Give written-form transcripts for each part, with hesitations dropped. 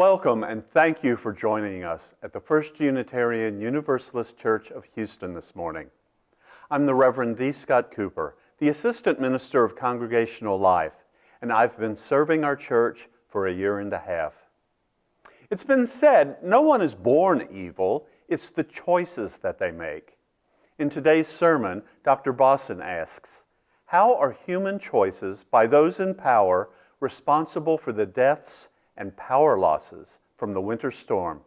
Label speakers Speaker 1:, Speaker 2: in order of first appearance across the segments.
Speaker 1: Welcome and thank you for joining us at the First Unitarian Universalist Church of Houston this morning. I'm the Reverend D. Scott Cooper, the Assistant Minister of Congregational Life, and I've been serving our church for a year and a half. It's been said, no one is born evil, it's the choices that they make. In today's sermon, Dr. Bossen asks, how are human choices by those in power responsible for the deaths and power losses from the winter storm?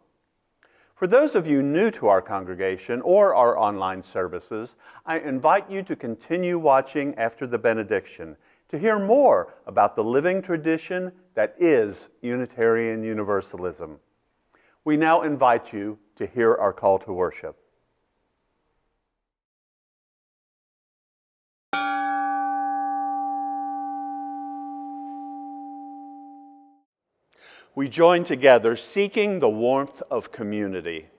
Speaker 1: For those of you new to our congregation or our online services, I invite you to continue watching after the benediction to hear more about the living tradition that is Unitarian Universalism. We now invite you to hear our call to worship. We join together seeking the warmth of community.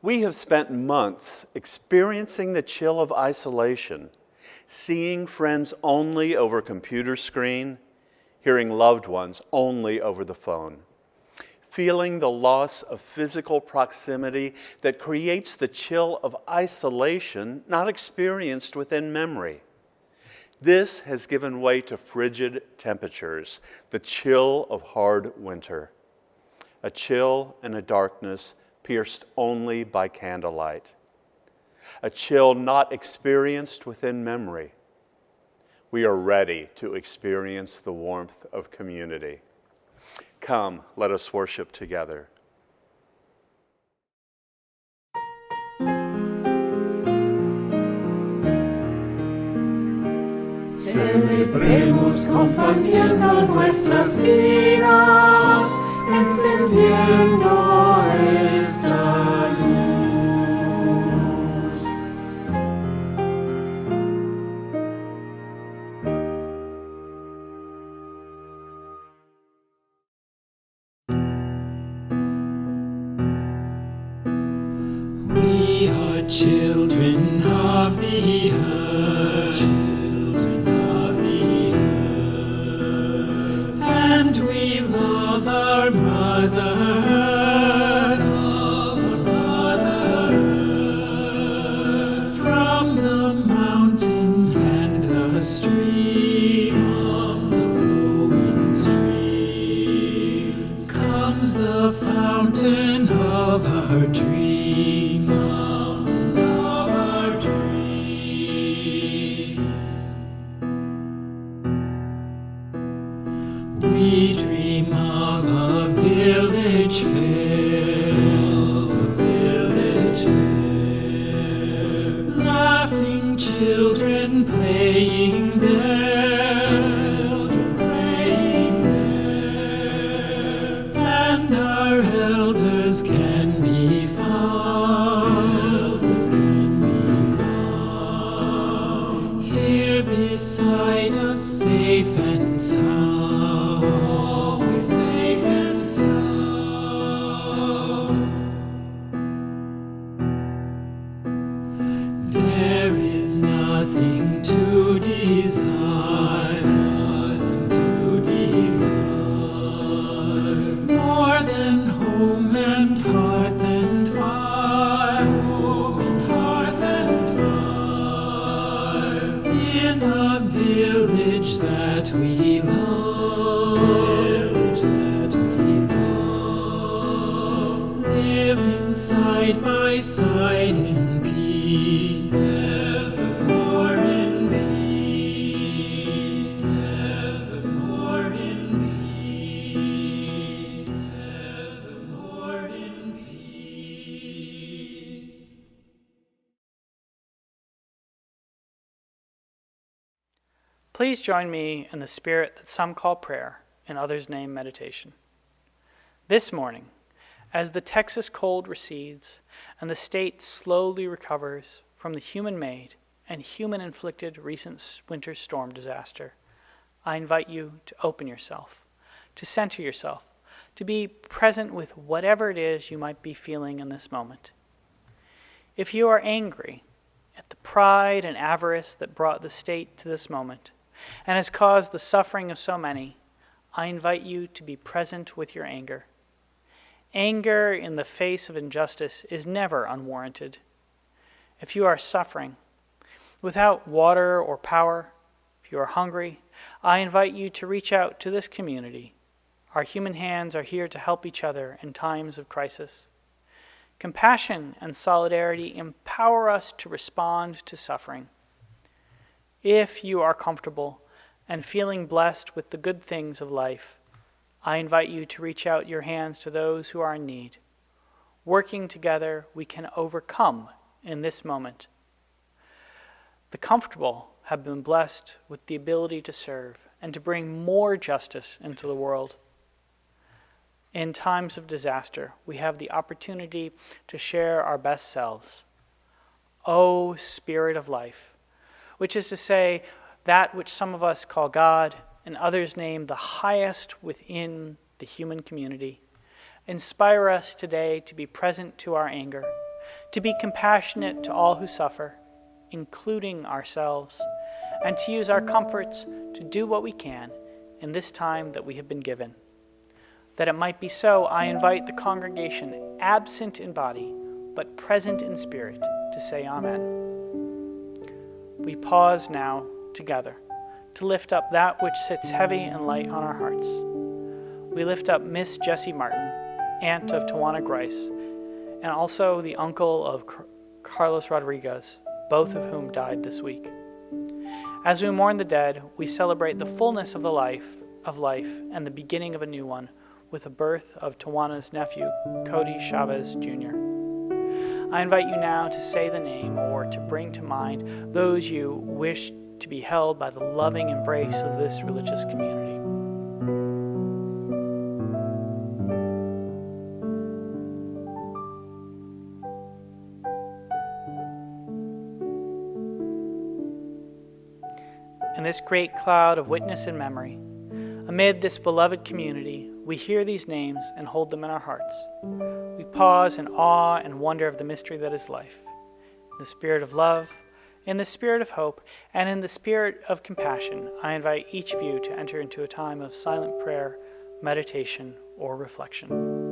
Speaker 1: We have spent months experiencing the chill of isolation, seeing friends only over a computer screen, hearing loved ones only over the phone, feeling the loss of physical proximity that creates the chill of isolation not experienced within memory. This has given way to frigid temperatures, the chill of hard winter. A chill and a darkness pierced only by candlelight. A chill not experienced within memory. We are ready to experience the warmth of community. Come, let us worship together.
Speaker 2: Celebremos compartiendo nuestras vidas, encendiendo esta luz. We are children of the earth. Our mother, from the mountain and the stream, from the flowing streams, comes the fountain of our dreams, fountain of our dreams. We dream of a village fair, laughing children playing there, and our elders can be found, here beside us, safe and sound, always safe and sound. There is nothing to desire, more than home and hearth and fire, in a village that we love, living side by side in peace, evermore in peace, evermore in peace, evermore in peace.
Speaker 3: Please join me in the spirit that some call prayer and others name meditation. This morning, as the Texas cold recedes and the state slowly recovers from the human-made and human-inflicted recent winter storm disaster, I invite you to open yourself, to center yourself, to be present with whatever it is you might be feeling in this moment. If you are angry at the pride and avarice that brought the state to this moment and has caused the suffering of so many, I invite you to be present with your anger. Anger in the face of injustice is never unwarranted. If you are suffering, without water or power, if you are hungry, I invite you to reach out to this community. Our human hands are here to help each other in times of crisis. Compassion and solidarity empower us to respond to suffering. If you are comfortable and feeling blessed with the good things of life, I invite you to reach out your hands to those who are in need. Working together, we can overcome in this moment. The comfortable have been blessed with the ability to serve and to bring more justice into the world. In times of disaster, we have the opportunity to share our best selves. O Spirit of life, which is to say, that which some of us call God and others name the highest within the human community, inspire us today to be present to our anger, to be compassionate to all who suffer, including ourselves, and to use our comforts to do what we can in this time that we have been given. That it might be so, I invite the congregation, absent in body, but present in spirit, to say Amen. We pause now together to lift up that which sits heavy and light on our hearts. We lift up Miss Jessie Martin, aunt of Tawana Grice, and also the uncle of Carlos Rodriguez, both of whom died this week. As we mourn the dead, we celebrate the fullness of life and the beginning of a new one with the birth of Tawana's nephew, Cody Chavez Jr. I invite you now to say the name or to bring to mind those you wish to be held by the loving embrace of this religious community. In this great cloud of witness and memory, amid this beloved community, we hear these names and hold them in our hearts. We pause in awe and wonder of the mystery that is life. In the spirit of love, in the spirit of hope, and in the spirit of compassion, I invite each of you to enter into a time of silent prayer, meditation, or reflection.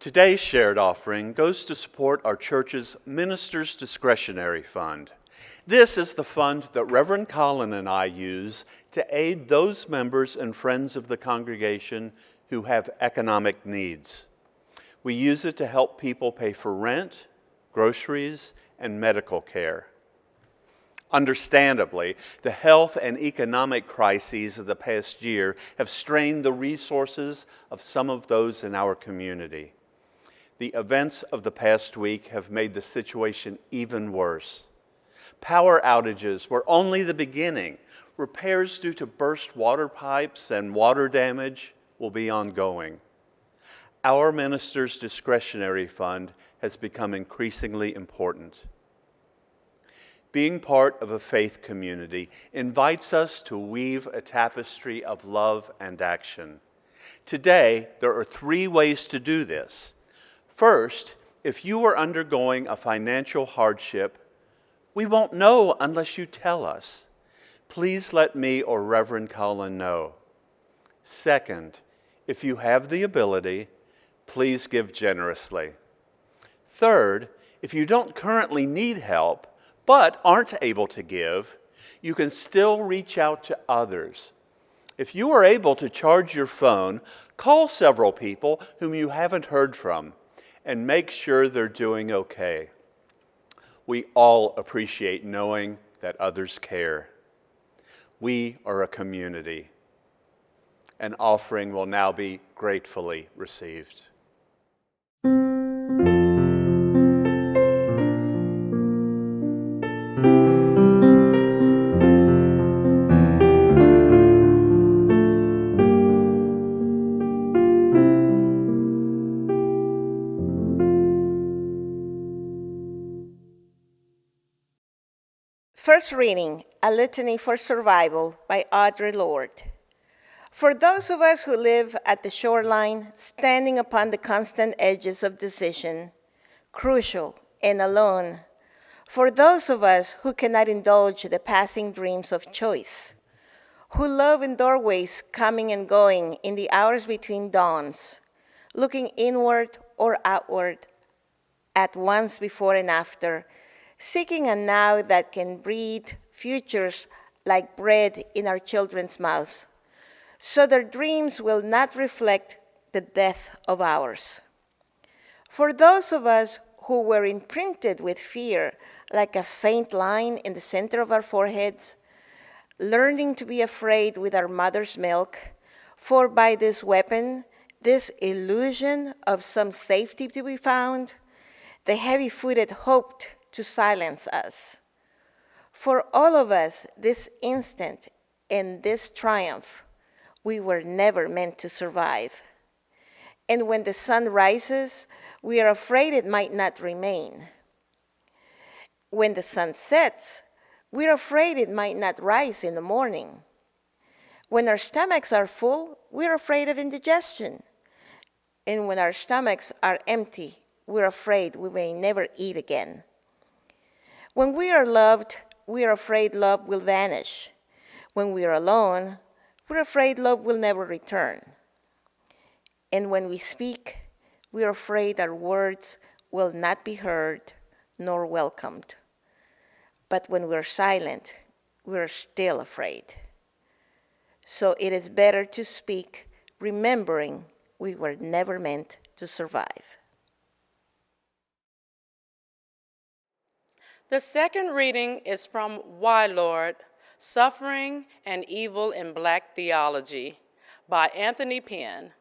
Speaker 1: Today's shared offering goes to support our church's Ministers' Discretionary Fund. This is the fund that Reverend Colin and I use to aid those members and friends of the congregation who have economic needs. We use it to help people pay for rent, groceries, and medical care. Understandably, the health and economic crises of the past year have strained the resources of some of those in our community. The events of the past week have made the situation even worse. Power outages were only the beginning. Repairs due to burst water pipes and water damage will be ongoing. Our minister's discretionary fund has become increasingly important. Being part of a faith community invites us to weave a tapestry of love and action. Today, there are 3 ways to do this. First, if you are undergoing a financial hardship, we won't know unless you tell us. Please let me or Reverend Colin know. Second, if you have the ability, please give generously. Third, if you don't currently need help, but aren't able to give, you can still reach out to others. If you are able to charge your phone, call several people whom you haven't heard from and make sure they're doing okay. We all appreciate knowing that others care. We are a community. An offering will now be gratefully received.
Speaker 4: First reading, A Litany for Survival by Audre Lorde. For those of us who live at the shoreline, standing upon the constant edges of decision, crucial and alone, for those of us who cannot indulge the passing dreams of choice, who love in doorways coming and going in the hours between dawns, looking inward or outward at once before and after, seeking a now that can breed futures like bread in our children's mouths, so their dreams will not reflect the death of ours. For those of us who were imprinted with fear like a faint line in the center of our foreheads, learning to be afraid with our mother's milk, for by this weapon, this illusion of some safety to be found, the heavy-footed hoped to silence us. For all of us, this instant and this triumph, we were never meant to survive. And when the sun rises, we are afraid it might not remain. When the sun sets, we are afraid it might not rise in the morning. When our stomachs are full, we are afraid of indigestion. And when our stomachs are empty, we're afraid we may never eat again. When we are loved, we are afraid love will vanish. When we are alone, we're afraid love will never return. And when we speak, we are afraid our words will not be heard nor welcomed. But when we're silent, we're still afraid. So it is better to speak, remembering we were never meant to survive.
Speaker 5: The second reading is from Why, Lorde? Suffering and Evil in Black Theology by Anthony Penn.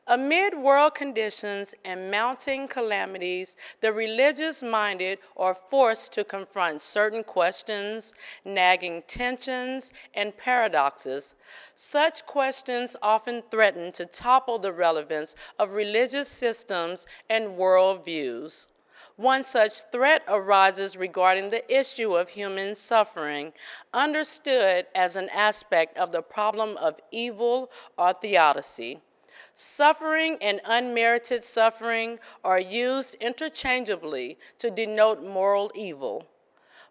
Speaker 5: Amid world conditions and mounting calamities, the religious-minded are forced to confront certain questions, nagging tensions, and paradoxes. Such questions often threaten to topple the relevance of religious systems and worldviews. One such threat arises regarding the issue of human suffering, understood as an aspect of the problem of evil or theodicy. Suffering and unmerited suffering are used interchangeably to denote moral evil.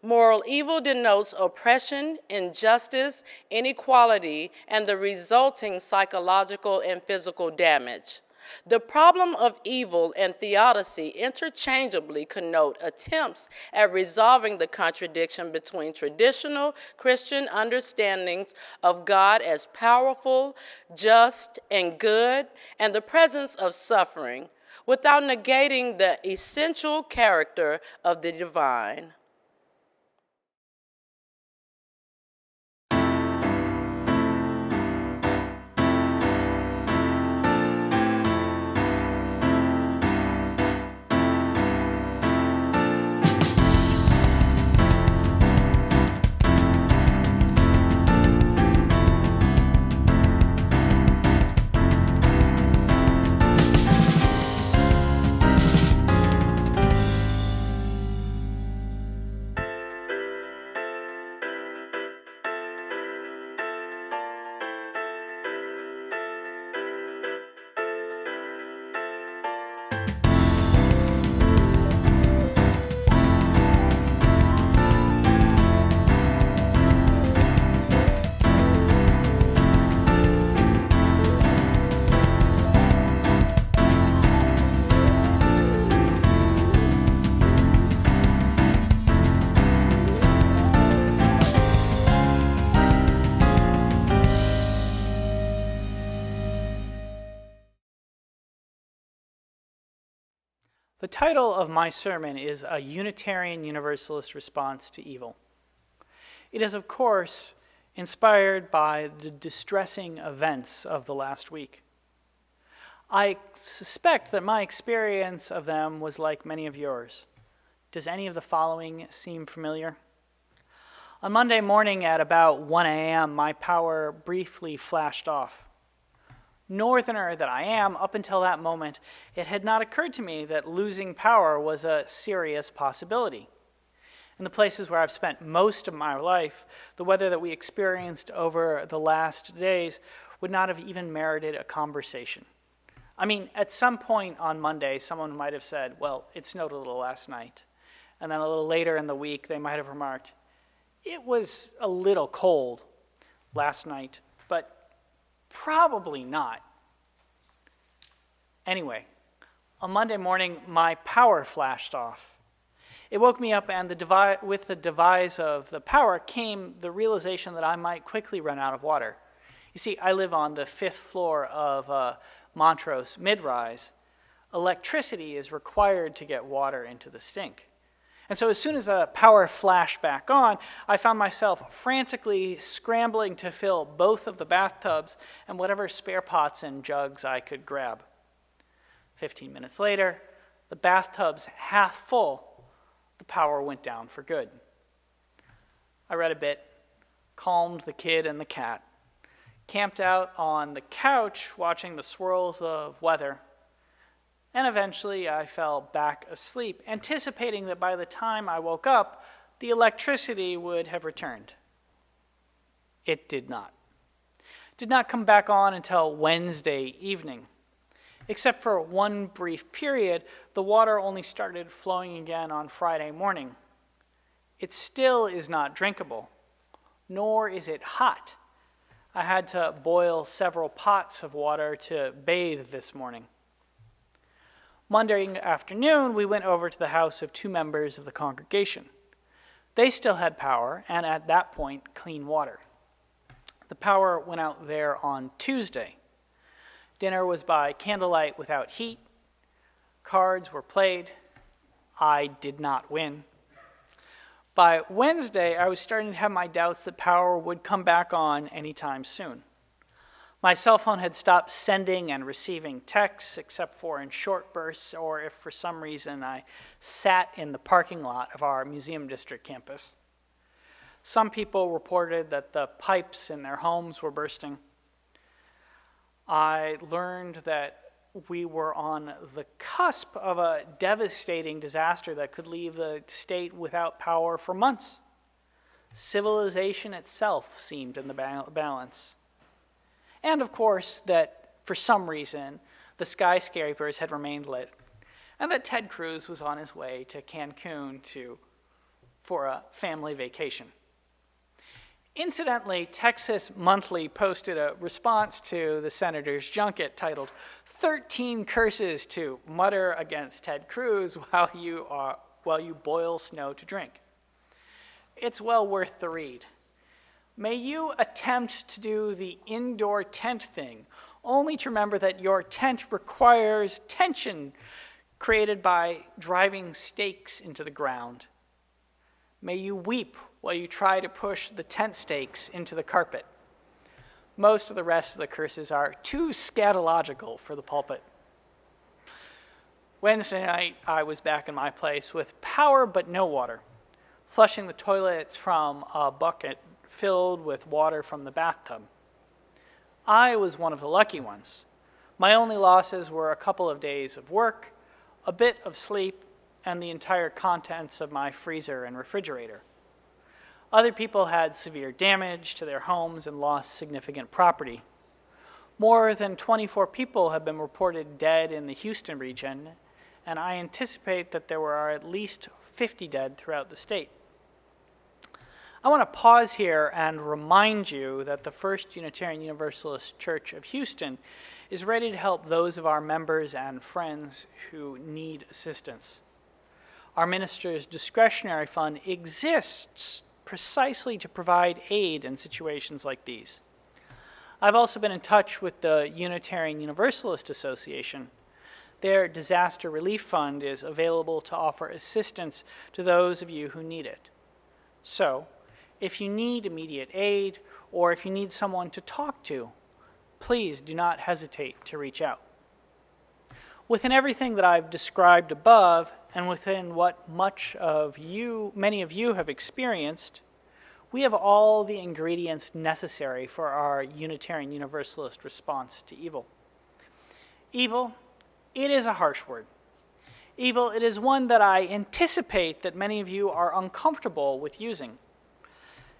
Speaker 5: Moral evil denotes oppression, injustice, inequality, and the resulting psychological and physical damage. The problem of evil and theodicy interchangeably connote attempts at resolving the contradiction between traditional Christian understandings of God as powerful, just, and good, and the presence of suffering, without negating the essential character of the divine.
Speaker 3: The title of my sermon is A Unitarian Universalist Response to Evil. It is, of course, inspired by the distressing events of the last week. I suspect that my experience of them was like many of yours. Does any of the following seem familiar? On Monday morning at about 1 a.m., my power briefly flashed off. Northerner that I am, up until that moment, it had not occurred to me that losing power was a serious possibility. In the places where I've spent most of my life, the weather that we experienced over the last days would not have even merited a conversation. I mean, at some point on Monday, someone might have said, well, it snowed a little last night. And then a little later in the week, they might have remarked, it was a little cold last night, but probably not. Anyway, on Monday morning, my power flashed off. It woke me up, and with the demise of the power came the realization that I might quickly run out of water. You see, I live on the 5th floor of Montrose mid-rise. Electricity is required to get water into the sink. And so as soon as the power flashed back on, I found myself frantically scrambling to fill both of the bathtubs and whatever spare pots and jugs I could grab. 15 minutes later, the bathtub's half full. The power went down for good. I read a bit, calmed the kid and the cat, camped out on the couch watching the swirls of weather, and eventually I fell back asleep, anticipating that by the time I woke up, the electricity would have returned. It did not. It did not come back on until Wednesday evening. Except for one brief period, the water only started flowing again on Friday morning. It still is not drinkable, nor is it hot. I had to boil several pots of water to bathe this morning. Monday afternoon, we went over to the house of 2 members of the congregation. They still had power, and at that point, clean water. The power went out there on Tuesday. Dinner was by candlelight without heat. Cards were played. I did not win. By Wednesday, I was starting to have my doubts that power would come back on anytime soon. My cell phone had stopped sending and receiving texts, except for in short bursts, or if for some reason I sat in the parking lot of our museum district campus. Some people reported that the pipes in their homes were bursting. I learned that we were on the cusp of a devastating disaster that could leave the state without power for months. Civilization itself seemed in the balance. And of course, that for some reason, the skyscrapers had remained lit, and that Ted Cruz was on his way to Cancun for a family vacation. Incidentally, Texas Monthly posted a response to the senator's junket titled 13 Curses to Mutter Against Ted Cruz While You Boil Snow to Drink. It's well worth the read. May you attempt to do the indoor tent thing, only to remember that your tent requires tension created by driving stakes into the ground. May you weep while you try to push the tent stakes into the carpet. Most of the rest of the curses are too scatological for the pulpit. Wednesday night, I was back in my place with power but no water, flushing the toilets from a bucket filled with water from the bathtub. I was one of the lucky ones. My only losses were a couple of days of work, a bit of sleep, and the entire contents of my freezer and refrigerator. Other people had severe damage to their homes and lost significant property. More than 24 people have been reported dead in the Houston region, and I anticipate that there are at least 50 dead throughout the state. I want to pause here and remind you that the First Unitarian Universalist Church of Houston is ready to help those of our members and friends who need assistance. Our minister's discretionary fund exists precisely to provide aid in situations like these. I've also been in touch with the Unitarian Universalist Association. Their disaster relief fund is available to offer assistance to those of you who need it. So, if you need immediate aid, or if you need someone to talk to, please do not hesitate to reach out. Within everything that I've described above, and within what many of you have experienced, we have all the ingredients necessary for our Unitarian Universalist response to evil. Evil, it is a harsh word. Evil, it is one that I anticipate that many of you are uncomfortable with using.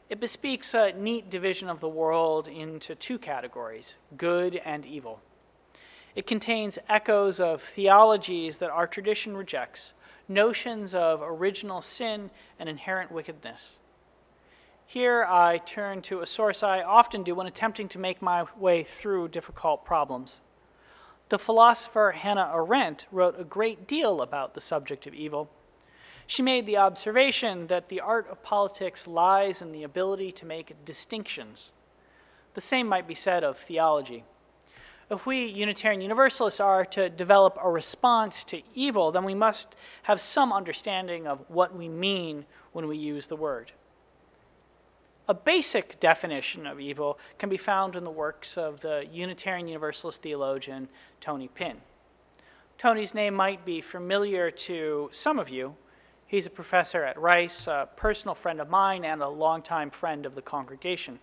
Speaker 3: It bespeaks a neat division of the world into two categories, good and evil. It contains echoes of theologies that our tradition rejects, notions of original sin and inherent wickedness. Here I turn to a source I often do when attempting to make my way through difficult problems. The philosopher Hannah Arendt wrote a great deal about the subject of evil. She made the observation that the art of politics lies in the ability to make distinctions. The same might be said of theology. If we Unitarian Universalists are to develop a response to evil, then we must have some understanding of what we mean when we use the word. A basic definition of evil can be found in the works of the Unitarian Universalist theologian Tony Pinn. Tony's name might be familiar to some of you. He's a professor at Rice, a personal friend of mine, and a longtime friend of the congregation.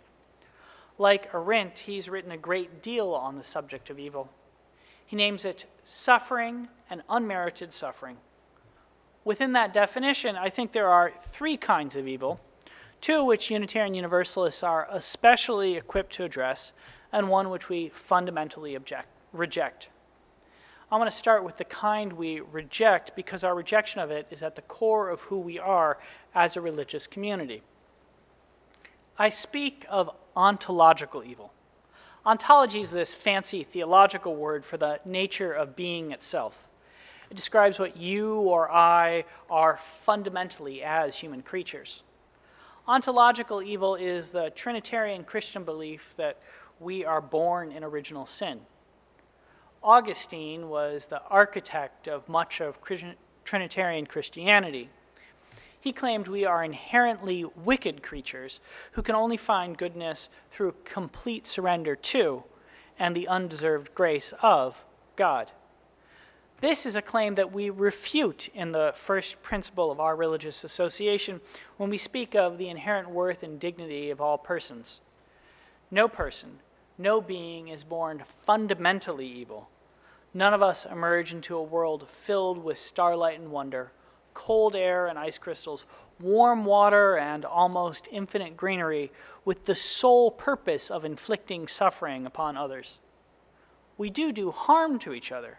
Speaker 3: Like Arendt, he's written a great deal on the subject of evil. He names it suffering and unmerited suffering. Within that definition, I think there are three kinds of evil, two of which Unitarian Universalists are especially equipped to address, and one which we fundamentally reject. I'm going to start with the kind we reject because our rejection of it is at the core of who we are as a religious community. I speak of ontological evil. Ontology is this fancy theological word for the nature of being itself. It describes what you or I are fundamentally as human creatures. Ontological evil is the Trinitarian Christian belief that we are born in original sin. Augustine was the architect of much of Trinitarian Christianity. He claimed we are inherently wicked creatures who can only find goodness through complete surrender to and the undeserved grace of God. This is a claim that we refute in the first principle of our religious association when we speak of the inherent worth and dignity of all persons. No person, no being is born fundamentally evil. None of us emerge into a world filled with starlight and wonder, cold air and ice crystals, warm water and almost infinite greenery, with the sole purpose of inflicting suffering upon others. We do harm to each other.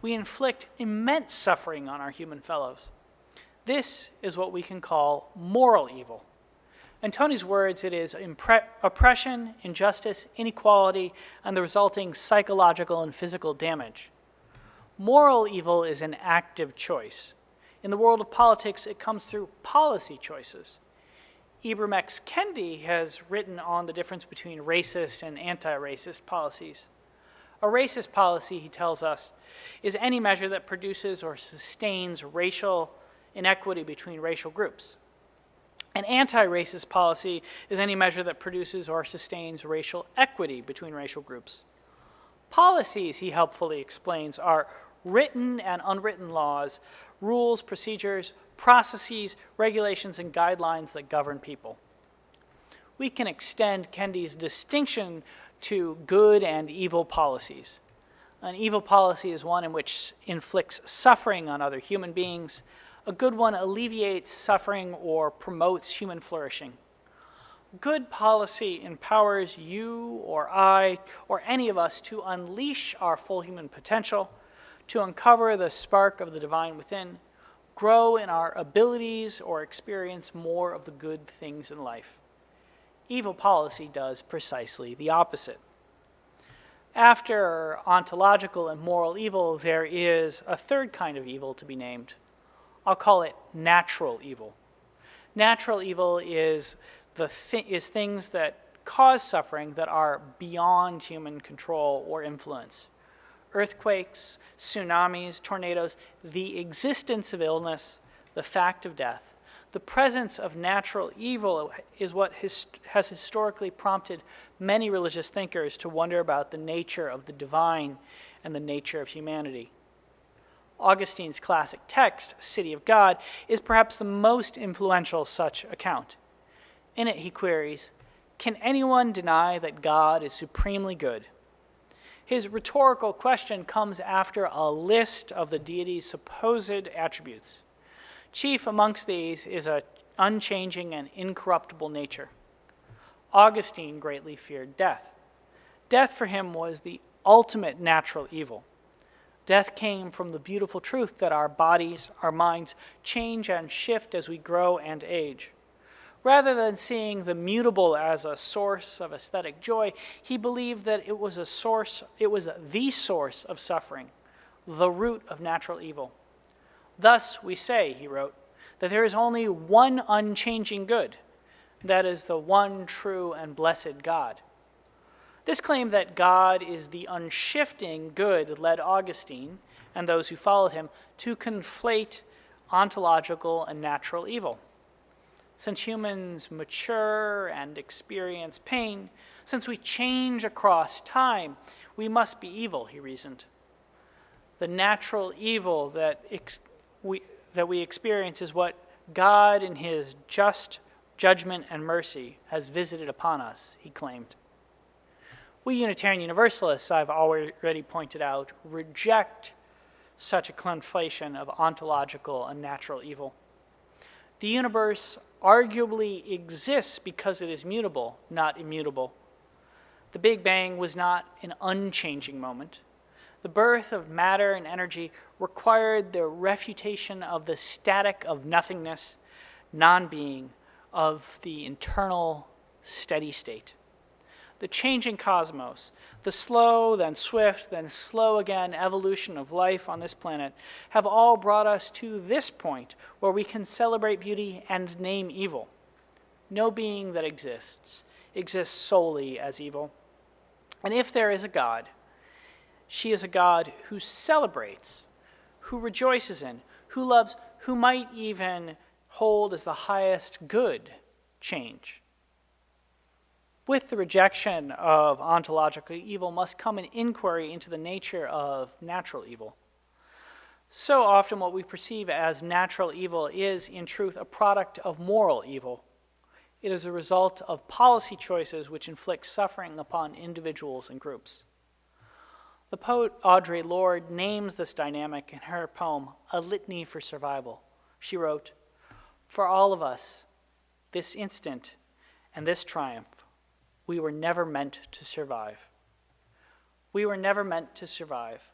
Speaker 3: We inflict immense suffering on our human fellows. This is what we can call moral evil. In Tony's words, it is oppression, injustice, inequality, and the resulting psychological and physical damage. Moral evil is an active choice. In the world of politics, it comes through policy choices. Ibram X. Kendi has written on the difference between racist and anti-racist policies. A racist policy, he tells us, is any measure that produces or sustains racial inequity between racial groups. An anti-racist policy is any measure that produces or sustains racial equity between racial groups. Policies, he helpfully explains, are written and unwritten laws, rules, procedures, processes, regulations, and guidelines that govern people. We can extend Kendi's distinction to good and evil policies. An evil policy is one in which inflicts suffering on other human beings. A good one alleviates suffering or promotes human flourishing. Good policy empowers you or I or any of us to unleash our full human potential, to uncover the spark of the divine within, grow in our abilities, or experience more of the good things in life. Evil policy does precisely the opposite. After ontological and moral evil, there is a third kind of evil to be named. I'll call it natural evil. Natural evil is things that cause suffering that are beyond human control or influence. earthquakes, tsunamis, tornadoes, the existence of illness, the fact of death, the presence of natural evil is what has historically prompted many religious thinkers to wonder about the nature of the divine and the nature of humanity. Augustine's classic text, City of God, is perhaps the most influential such account. In it, he queries, "Can anyone deny that God is supremely good?" His rhetorical question comes after a list of the deity's supposed attributes. Chief amongst these is an unchanging and incorruptible nature. Augustine greatly feared death. Death for him was the ultimate natural evil. Death came from the beautiful truth that our bodies, our minds, change and shift as we grow and age. Rather than seeing the mutable as a source of aesthetic joy, he believed that it was the source of suffering, the root of natural evil. Thus, we say, he wrote, that there is only one unchanging good, that is the one true and blessed God. This claim that God is the unshifting good led Augustine and those who followed him to conflate ontological and natural evil. Since humans mature and experience pain, since we change across time, we must be evil, he reasoned. The natural evil that we experience is what God in his just judgment and mercy has visited upon us, he claimed. We Unitarian Universalists, I've already pointed out, reject such a conflation of ontological and natural evil. The universe arguably exists because it is mutable, not immutable. The Big Bang was not an unchanging moment. The birth of matter and energy required the refutation of the static of nothingness, non-being, of the internal steady state. The changing cosmos, the slow, then swift, then slow again evolution of life on this planet have all brought us to this point where we can celebrate beauty and name evil. No being that exists solely as evil. And if there is a God, she is a God who celebrates, who rejoices in, who loves, who might even hold as the highest good change. With the rejection of ontological evil must come an inquiry into the nature of natural evil. So often what we perceive as natural evil is, in truth, a product of moral evil. It is a result of policy choices which inflict suffering upon individuals and groups. The poet Audre Lorde names this dynamic in her poem, A Litany for Survival. She wrote, "For all of us, this instant and this triumph, we were never meant to survive." We were never meant to survive.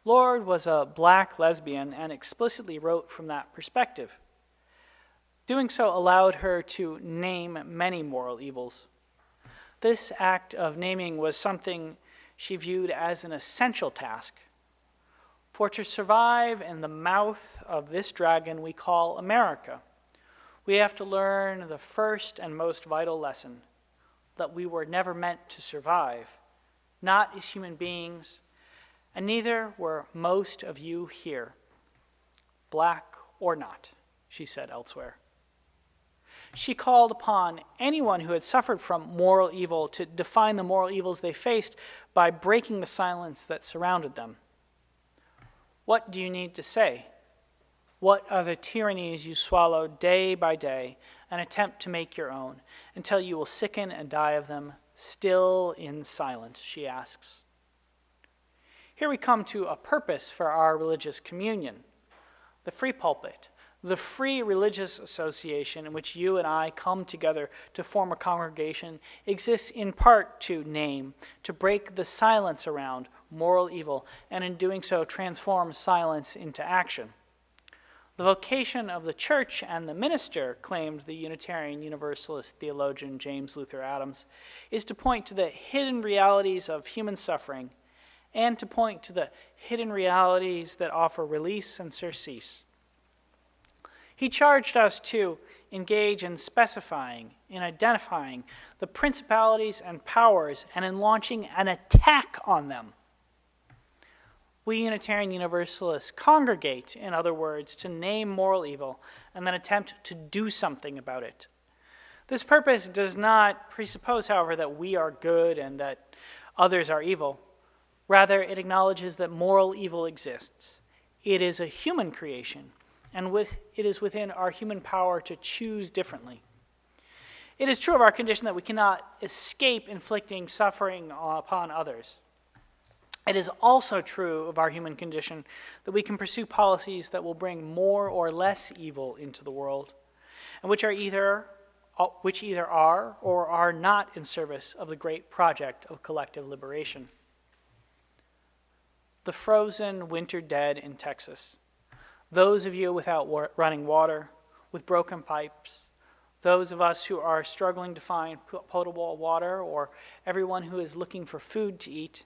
Speaker 3: Lorde was a black lesbian and explicitly wrote from that perspective. Doing so allowed her to name many moral evils. This act of naming was something she viewed as an essential task. For to survive in the mouth of this dragon we call America, we have to learn the first and most vital lesson, that we were never meant to survive, not as human beings, and neither were most of you here, black or not, she said elsewhere. She called upon anyone who had suffered from moral evil to define the moral evils they faced by breaking the silence that surrounded them. What do you need to say? What are the tyrannies you swallow day by day and attempt to make your own, until you will sicken and die of them, still in silence, she asks. Here we come to a purpose for our religious communion, the free pulpit, the free religious association in which you and I come together to form a congregation exists in part to name, to break the silence around moral evil, and in doing so transform silence into action. The vocation of the church and the minister, claimed the Unitarian Universalist theologian James Luther Adams, is to point to the hidden realities of human suffering and to point to the hidden realities that offer release and surcease. He charged us to engage in specifying, in identifying the principalities and powers, and in launching an attack on them. We Unitarian Universalists congregate, in other words, to name moral evil and then attempt to do something about it. This purpose does not presuppose, however, that we are good and that others are evil. Rather, it acknowledges that moral evil exists. It is a human creation, and it is within our human power to choose differently. It is true of our condition that we cannot escape inflicting suffering upon others. It is also true of our human condition that we can pursue policies that will bring more or less evil into the world, and which either are or are not in service of the great project of collective liberation. The frozen winter dead in Texas, those of you without running water, with broken pipes, those of us who are struggling to find potable water, or everyone who is looking for food to eat,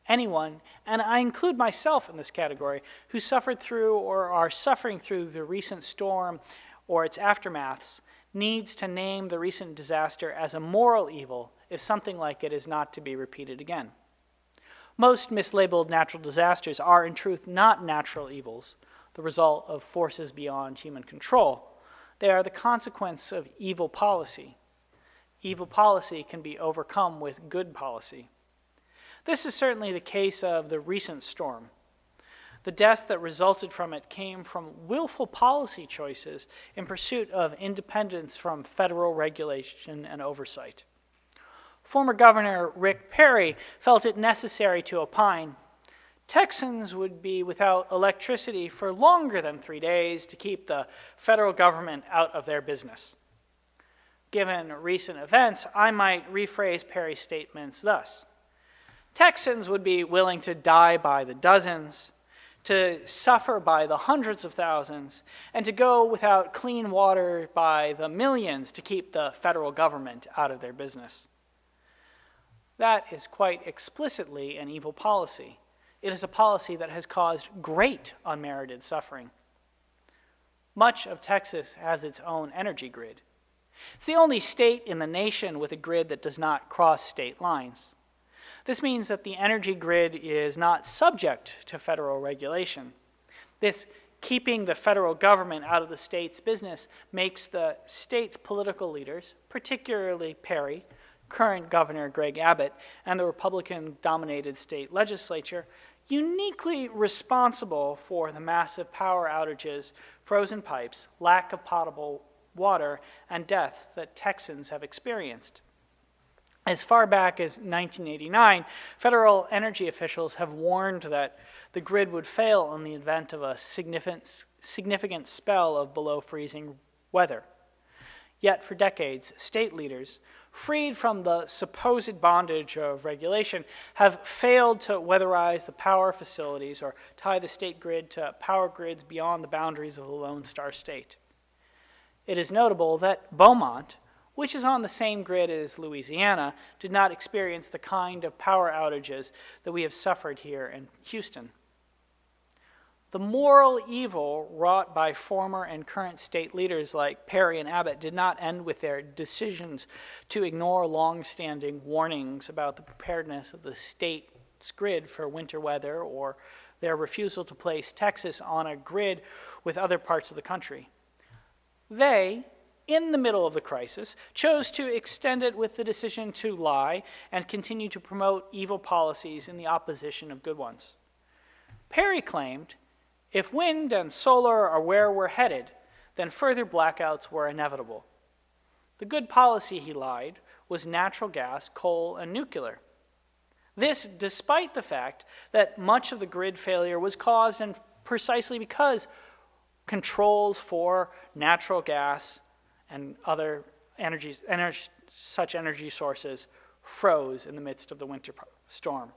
Speaker 3: anyone, and I include myself in this category, who suffered through or are suffering through the recent storm or its aftermaths, needs to name the recent disaster as a moral evil if something like it is not to be repeated again. Most mislabeled natural disasters are, in truth, not natural evils, the result of forces beyond human control. They are the consequence of evil policy. Evil policy can be overcome with good policy. This is certainly the case of the recent storm. The deaths that resulted from it came from willful policy choices in pursuit of independence from federal regulation and oversight. Former Governor Rick Perry felt it necessary to opine, Texans would be without electricity for longer than 3 days to keep the federal government out of their business. Given recent events, I might rephrase Perry's statements thus. Texans would be willing to die by the dozens, to suffer by the hundreds of thousands, and to go without clean water by the millions to keep the federal government out of their business. That is quite explicitly an evil policy. It is a policy that has caused great unmerited suffering. Much of Texas has its own energy grid. It's the only state in the nation with a grid that does not cross state lines. This means that the energy grid is not subject to federal regulation. This keeping the federal government out of the state's business makes the state's political leaders, particularly Perry, current Governor Greg Abbott, and the Republican-dominated state legislature, uniquely responsible for the massive power outages, frozen pipes, lack of potable water, and deaths that Texans have experienced. As far back as 1989, federal energy officials have warned that the grid would fail in the event of a significant spell of below freezing weather. Yet for decades, state leaders, freed from the supposed bondage of regulation, have failed to weatherize the power facilities or tie the state grid to power grids beyond the boundaries of the Lone Star State. It is notable that Beaumont, which is on the same grid as Louisiana, did not experience the kind of power outages that we have suffered here in Houston. The moral evil wrought by former and current state leaders like Perry and Abbott did not end with their decisions to ignore long-standing warnings about the preparedness of the state's grid for winter weather or their refusal to place Texas on a grid with other parts of the country. They, in the middle of the crisis, chose to extend it with the decision to lie and continue to promote evil policies in the opposition of good ones. Perry claimed, if wind and solar are where we're headed, then further blackouts were inevitable. The good policy, he lied, was natural gas, coal, and nuclear. This despite the fact that much of the grid failure was caused and precisely because controls for natural gas and other such energy sources froze in the midst of the winter storm.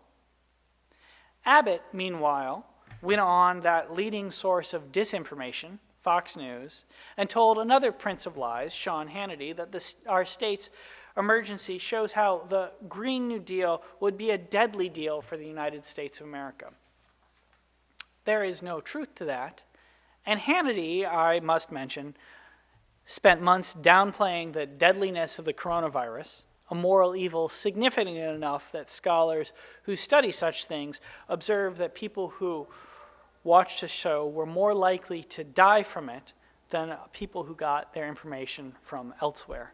Speaker 3: Abbott, meanwhile, went on that leading source of disinformation, Fox News, and told another prince of lies, Sean Hannity, that our state's emergency shows how the Green New Deal would be a deadly deal for the United States of America. There is no truth to that, and Hannity, I must mention, spent months downplaying the deadliness of the coronavirus, a moral evil significant enough that scholars who study such things observe that people who watched the show were more likely to die from it than people who got their information from elsewhere.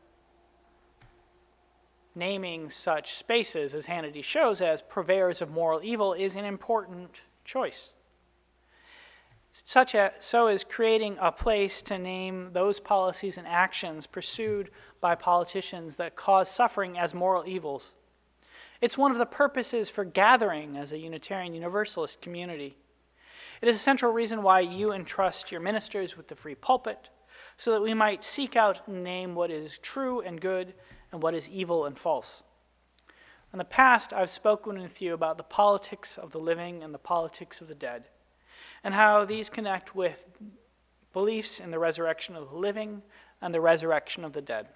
Speaker 3: Naming such spaces, as Hannity shows, as purveyors of moral evil is an important choice. So is creating a place to name those policies and actions pursued by politicians that cause suffering as moral evils. It's one of the purposes for gathering as a Unitarian Universalist community. It is a central reason why you entrust your ministers with the free pulpit, so that we might seek out and name what is true and good and what is evil and false. In the past, I've spoken with you about the politics of the living and the politics of the dead, and how these connect with beliefs in the resurrection of the living and the resurrection of the dead.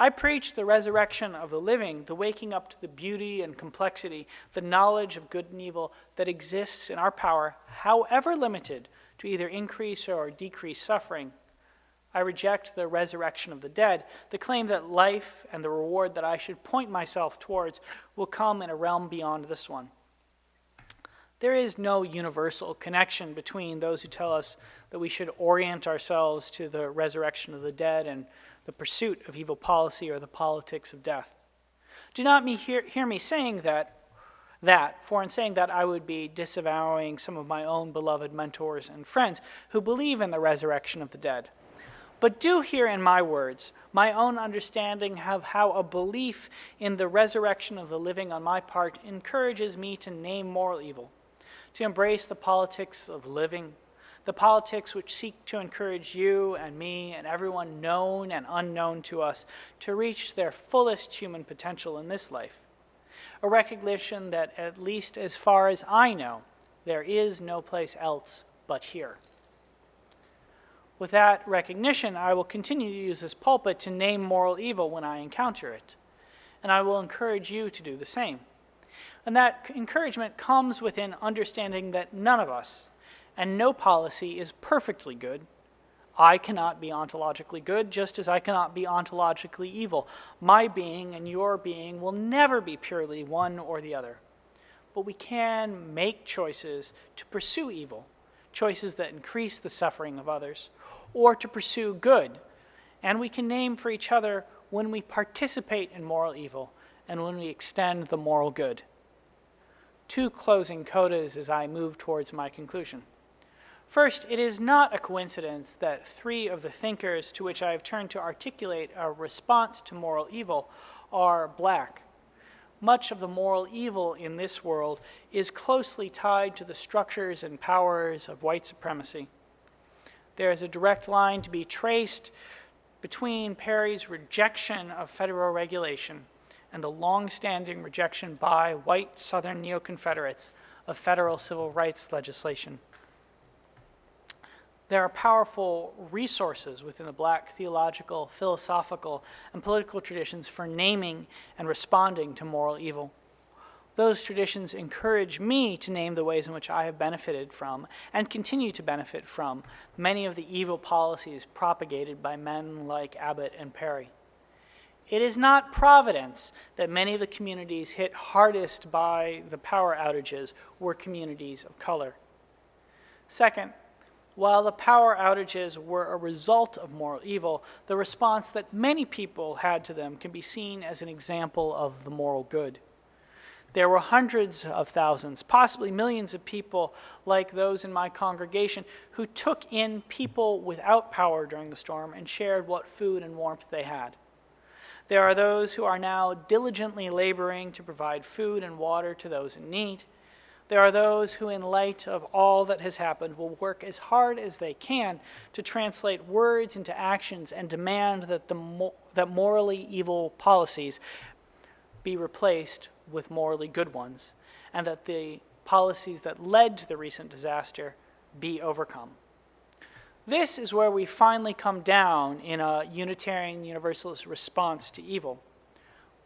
Speaker 3: I preach the resurrection of the living, the waking up to the beauty and complexity, the knowledge of good and evil that exists in our power, however limited, to either increase or decrease suffering. I reject the resurrection of the dead, the claim that life and the reward that I should point myself towards will come in a realm beyond this one. There is no universal connection between those who tell us that we should orient ourselves to the resurrection of the dead and the pursuit of evil policy or the politics of death. Do not hear me saying for in saying that I would be disavowing some of my own beloved mentors and friends who believe in the resurrection of the dead. But do hear in my words my own understanding of how a belief in the resurrection of the living on my part encourages me to name moral evil, to embrace the politics of living, the politics which seek to encourage you and me and everyone known and unknown to us to reach their fullest human potential in this life. A recognition that, at least as far as I know, there is no place else but here. With that recognition, I will continue to use this pulpit to name moral evil when I encounter it, and I will encourage you to do the same. And that encouragement comes within understanding that none of us and no policy is perfectly good. I cannot be ontologically good, just as I cannot be ontologically evil. My being and your being will never be purely one or the other. But we can make choices to pursue evil, choices that increase the suffering of others, or to pursue good. And we can name for each other when we participate in moral evil and when we extend the moral good. 2 closing codas as I move towards my conclusion. First, it is not a coincidence that 3 of the thinkers to which I have turned to articulate a response to moral evil are black. Much of the moral evil in this world is closely tied to the structures and powers of white supremacy. There is a direct line to be traced between Perry's rejection of federal regulation and the long-standing rejection by white Southern neo-Confederates of federal civil rights legislation. There are powerful resources within the black theological, philosophical, and political traditions for naming and responding to moral evil. Those traditions encourage me to name the ways in which I have benefited from and continue to benefit from many of the evil policies propagated by men like Abbott and Perry. It is not providence that many of the communities hit hardest by the power outages were communities of color. Second, while the power outages were a result of moral evil, the response that many people had to them can be seen as an example of the moral good. There were hundreds of thousands, possibly millions of people like those in my congregation who took in people without power during the storm and shared what food and warmth they had. There are those who are now diligently laboring to provide food and water to those in need. There are those who, in light of all that has happened, will work as hard as they can to translate words into actions and demand that morally evil policies be replaced with morally good ones, and that the policies that led to the recent disaster be overcome. This is where we finally come down in a Unitarian Universalist response to evil.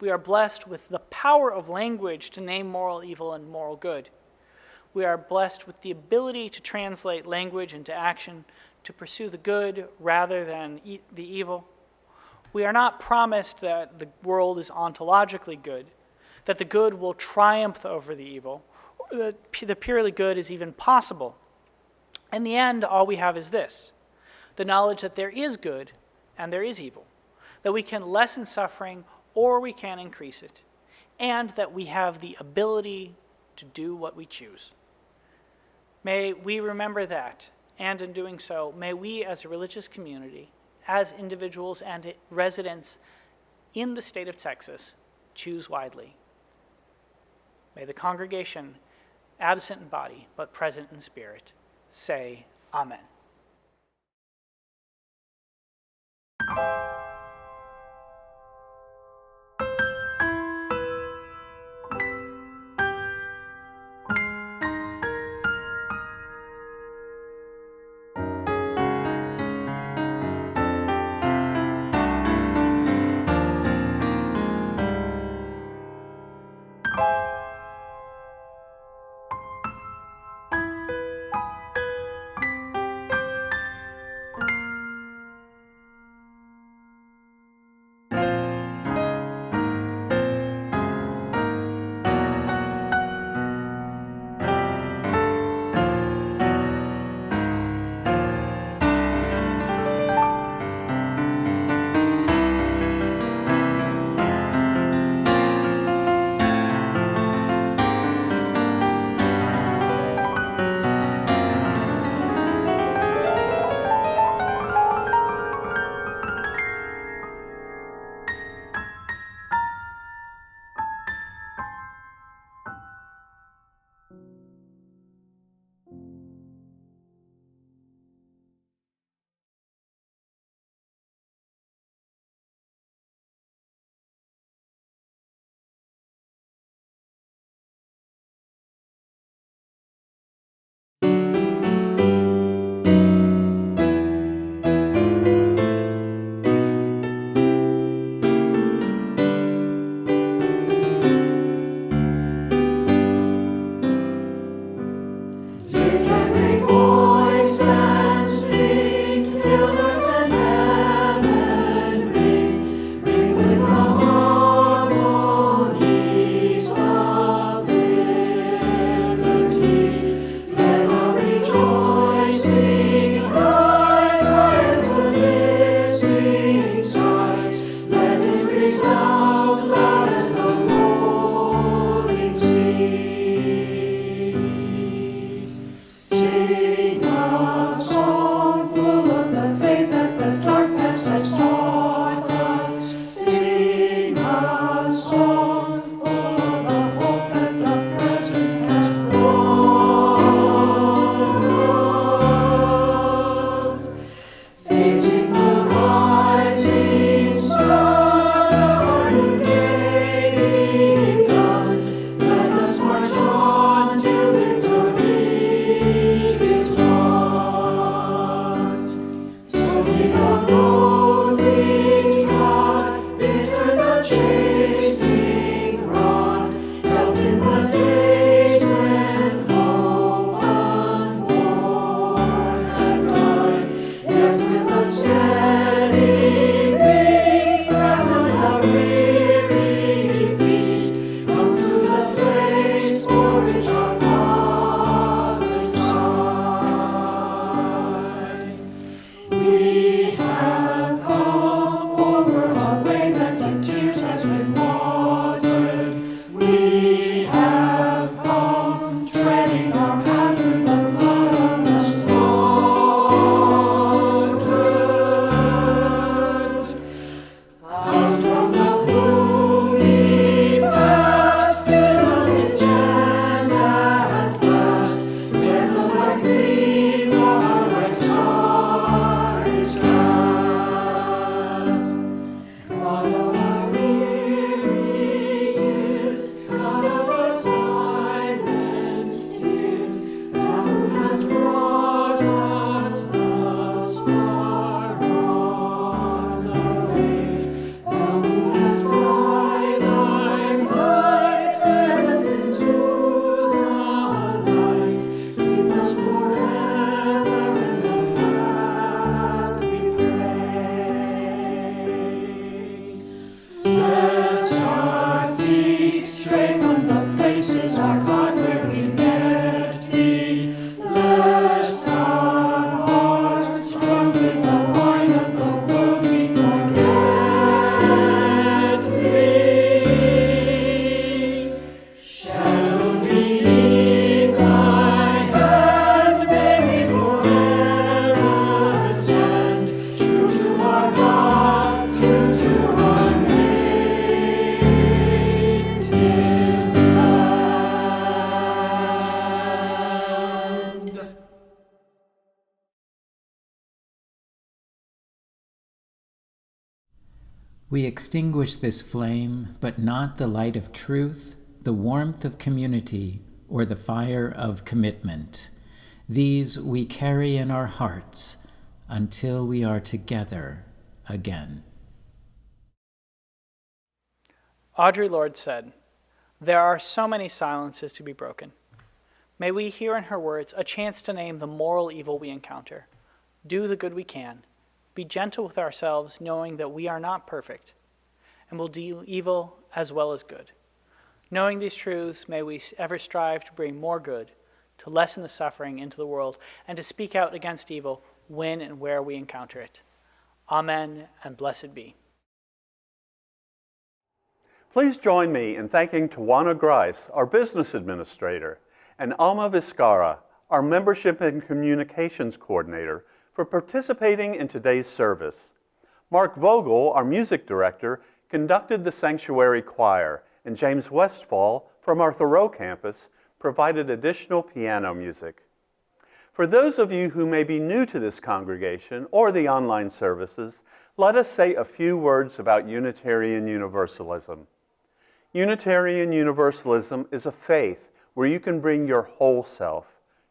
Speaker 3: We are blessed with the power of language to name moral evil and moral good. We are blessed with the ability to translate language into action, to pursue the good rather than the evil. We are not promised that the world is ontologically good, that the good will triumph over the evil, or that the purely good is even possible. In the end, all we have is this: the knowledge that there is good and there is evil, that we can lessen suffering or we can increase it, and that we have the ability to do what we choose. May we remember that, and in doing so, may we as a religious community, as individuals and residents in the state of Texas, choose widely. May the congregation, absent in body but present in spirit, say Amen.
Speaker 2: We extinguish this flame, but not the light of truth, the warmth of community, or the fire of commitment. These we carry in our hearts until we are together again.
Speaker 3: Audre Lorde said, "There are so many silences to be broken." May we hear in her words a chance to name the moral evil we encounter, do the good we can, be gentle with ourselves, knowing that we are not perfect, and will do evil as well as good. Knowing these truths, may we ever strive to bring more good, to lessen the suffering into the world, and to speak out against evil when and where we encounter it. Amen, and blessed be.
Speaker 1: Please join me in thanking Tawana Grice, our business administrator, and Alma Vizcarra, our membership and communications coordinator, for participating in today's service. Mark Vogel, our music director, conducted the sanctuary choir, and James Westfall from our Thoreau campus provided additional piano music. For those of you who may be new to this congregation or the online services, let us say a few words about Unitarian Universalism. Unitarian Universalism is a faith where you can bring your whole self,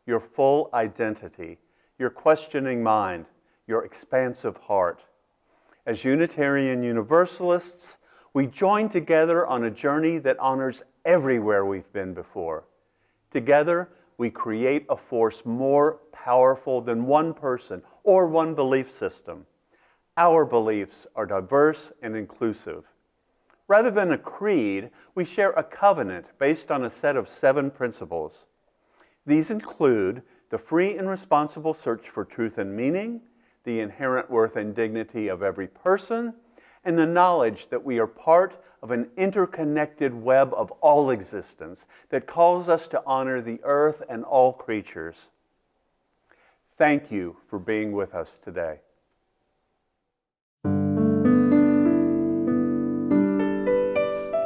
Speaker 1: your full identity, your questioning mind, your expansive heart. As Unitarian Universalists, we join together on a journey that honors everywhere we've been before. Together, we create a force more powerful than one person or one belief system. Our beliefs are diverse and inclusive. Rather than a creed, we share a covenant based on a set of 7 principles. These include the free and responsible search for truth and meaning, the inherent worth and dignity of every person, and the knowledge that we are part of an interconnected web of all existence that calls us to honor the earth and all creatures. Thank you for being with us today.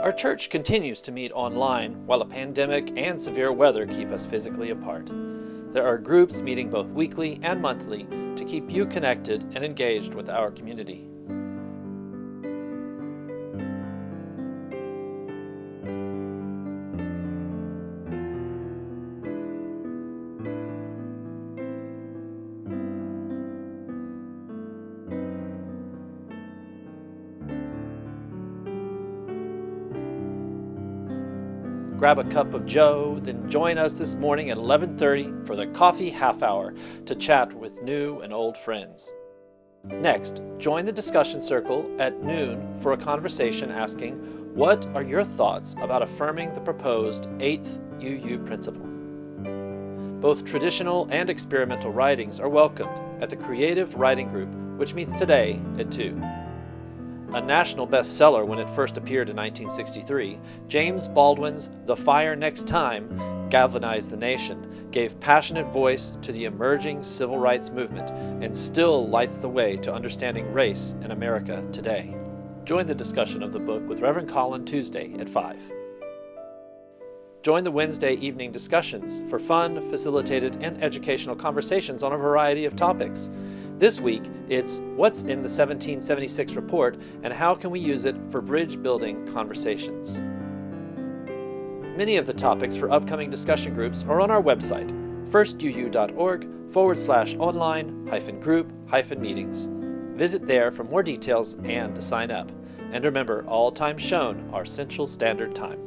Speaker 6: Our church continues to meet online while a pandemic and severe weather keep us physically apart. There are groups meeting both weekly and monthly to keep you connected and engaged with our community. Grab a cup of joe, then join us this morning at 11:30 for the Coffee Half Hour to chat with new and old friends. Next, join the discussion circle at noon for a conversation asking, what are your thoughts about affirming the proposed 8th UU principle? Both traditional and experimental writings are welcomed at the Creative Writing Group, which meets today at 2. A national bestseller when it first appeared in 1963, James Baldwin's The Fire Next Time galvanized the nation, gave passionate voice to the emerging civil rights movement, and still lights the way to understanding race in America today. Join the discussion of the book with Reverend Colin Tuesday at 5. Join the Wednesday evening discussions for fun, facilitated, and educational conversations on a variety of topics. This week, it's What's in the 1776 Report and how can we use it for bridge-building conversations? Many of the topics for upcoming discussion groups are on our website, firstuuhouston.org/online-group-meetings. Visit there for more details and to sign up. And remember, all times shown are Central Standard Time.